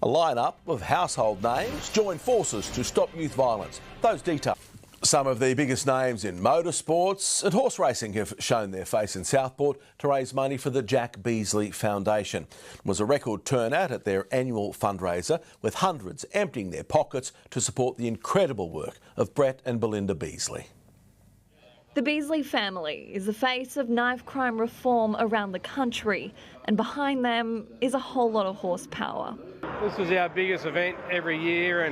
A lineup of household names join forces to stop youth violence. Those details. Some of the biggest names in motorsports and horse racing have shown their face in Southport to raise money for the Jack Beazley Foundation. It was a record turnout at their annual fundraiser, with hundreds emptying their pockets to support the incredible work of Brett and Belinda Beazley. The Beazley family is the face of knife crime reform around the country, and behind them is a whole lot of horsepower. This is our biggest event every year,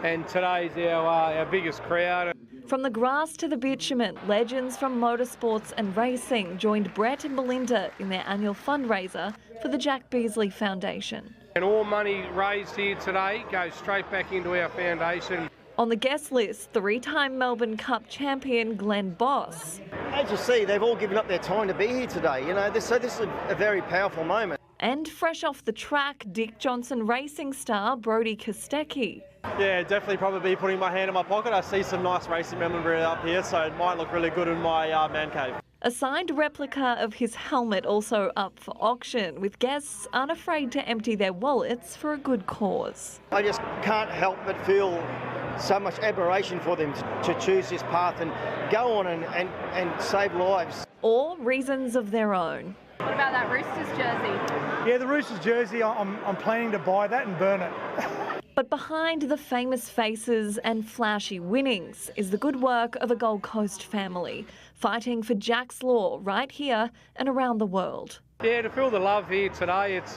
and today's our biggest crowd. From the grass to the bitumen, legends from motorsports and racing joined Brett and Belinda in their annual fundraiser for the Jack Beazley Foundation. And all money raised here today goes straight back into our foundation. On the guest list, three-time Melbourne Cup champion Glenn Boss. As you see, they've all given up their time to be here today. So this is a very powerful moment. And fresh off the track, Dick Johnson racing star Brodie Kostecki. Yeah, definitely probably putting my hand in my pocket. I see some nice racing memorabilia up here, so it might look really good in my man cave. A signed replica of his helmet also up for auction, with guests unafraid to empty their wallets for a good cause. I just can't help but feel so much admiration for them to choose this path and go on and save lives. Or reasons of their own. What about that Roosters jersey? Yeah, the Roosters jersey, I'm planning to buy that and burn it. But behind the famous faces and flashy winnings is the good work of a Gold Coast family, fighting for Jack's Law right here and around the world. Yeah, to feel the love here today, it's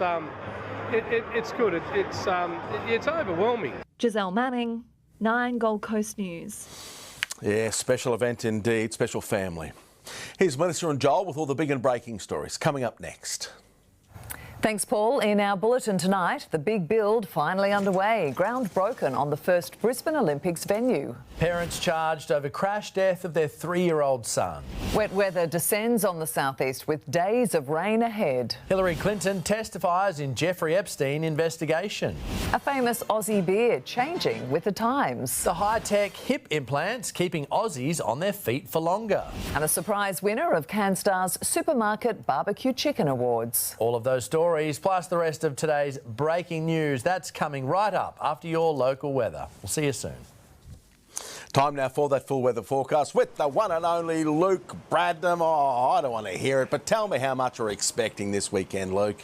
good. It's overwhelming. Giselle Manning, 9 Gold Coast News. Yeah, special event indeed, special family. Here's Melissa and Joel with all the big and breaking stories coming up next. Thanks, Paul. In our bulletin tonight, the big build finally underway. Ground broken on the first Brisbane Olympics venue. Parents charged over crash death of their 3-year-old son. Wet weather descends on the southeast with days of rain ahead. Hillary Clinton testifies in Jeffrey Epstein investigation. A famous Aussie beer changing with the times. The high-tech hip implants keeping Aussies on their feet for longer. And a surprise winner of CanStar's Supermarket Barbecue Chicken Awards. All of those stories, plus the rest of today's breaking news, that's coming right up after your local weather. We'll see you soon. Time now for that full weather forecast with the one and only Luke Bradnam. Oh, I don't want to hear it, but tell me how much we're expecting this weekend, Luke.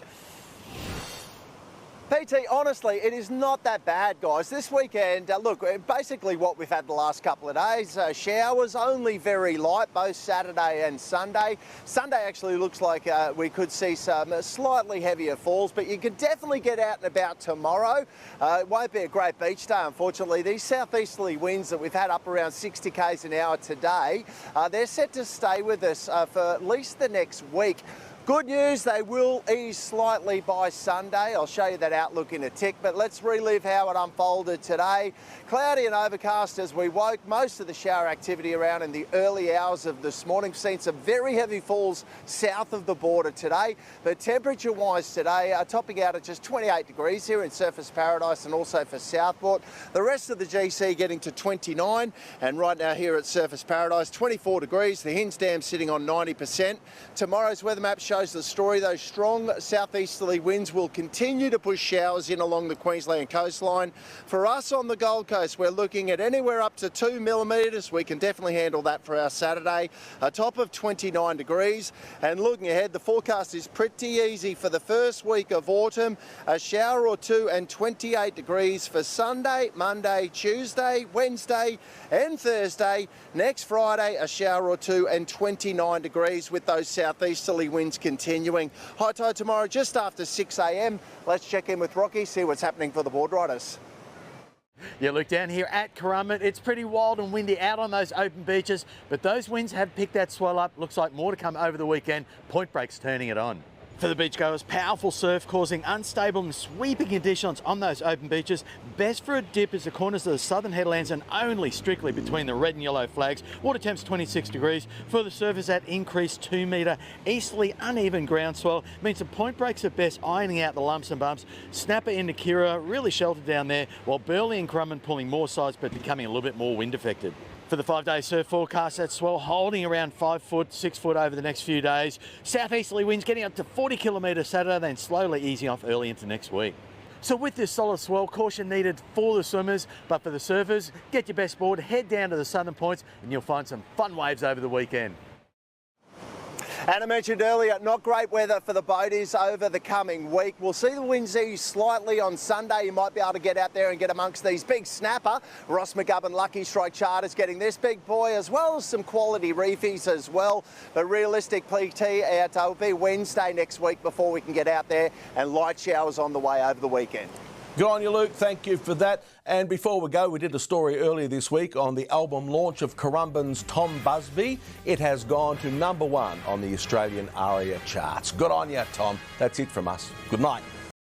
PT, honestly, it is not that bad, guys. This weekend, look, basically what we've had the last couple of days, showers, only very light, both Saturday and Sunday. Sunday actually looks like we could see some slightly heavier falls, but you could definitely get out and about tomorrow. It won't be a great beach day, unfortunately. These southeasterly winds that we've had up around 60 k's an hour today, they're set to stay with us for at least the next week. Good news, they will ease slightly by Sunday. I'll show you that outlook in a tick, but let's relive how it unfolded today. Cloudy and overcast as we woke. Most of the shower activity around in the early hours of this morning. We've seen some very heavy falls south of the border today, but temperature-wise today, topping out at just 28 degrees here in Surfers Paradise and also for Southport. The rest of the GC getting to 29, and right now here at Surfers Paradise, 24 degrees. The Hinge Dam sitting on 90%. Tomorrow's weather map shows the story. Those strong southeasterly winds will continue to push showers in along the Queensland coastline. For us on the Gold Coast, we're looking at anywhere up to 2 millimetres. We can definitely handle that for our Saturday. A top of 29 degrees. And looking ahead, the forecast is pretty easy for the first week of autumn. A shower or two and 28 degrees for Sunday, Monday, Tuesday, Wednesday and Thursday. Next Friday, a shower or two and 29 degrees with those southeasterly winds continuing. High tide tomorrow just after 6 a.m. Let's check in with Rocky, see what's happening for the board riders. Yeah, look, down here at Currumbin, it's pretty wild and windy out on those open beaches, but those winds have picked that swell up. Looks like more to come over the weekend. Point Break's turning it on. For the beachgoers, powerful surf causing unstable and sweeping conditions on those open beaches. Best for a dip is the corners of the southern headlands and only strictly between the red and yellow flags. Water temps 26 degrees. For the surfers, that increased 2 metre easterly uneven ground swell means the Point Breaks at best ironing out the lumps and bumps. Snapper into Kira really sheltered down there, while Burleigh and Currumbin pulling more sides but becoming a little bit more wind affected. For the 5-day surf forecast, that swell holding around 5 foot, 6 foot over the next few days. Southeasterly winds getting up to 40 kilometres Saturday, then slowly easing off early into next week. So with this solid swell, caution needed for the swimmers, but for the surfers, get your best board, head down to the southern points and you'll find some fun waves over the weekend. And I mentioned earlier, not great weather for the boaties over the coming week. We'll see the winds ease slightly on Sunday. You might be able to get out there and get amongst these big snapper. Ross McGovern Lucky Strike Charters getting this big boy, as well as some quality reefies as well. But realistic PT out, it'll be Wednesday next week before we can get out there, and light showers on the way over the weekend. Good on you, Luke. Thank you for that. And before we go, we did a story earlier this week on the album launch of Currumbin's Tom Busby. It has gone to #1 on the Australian ARIA charts. Good on you, Tom. That's it from us. Good night.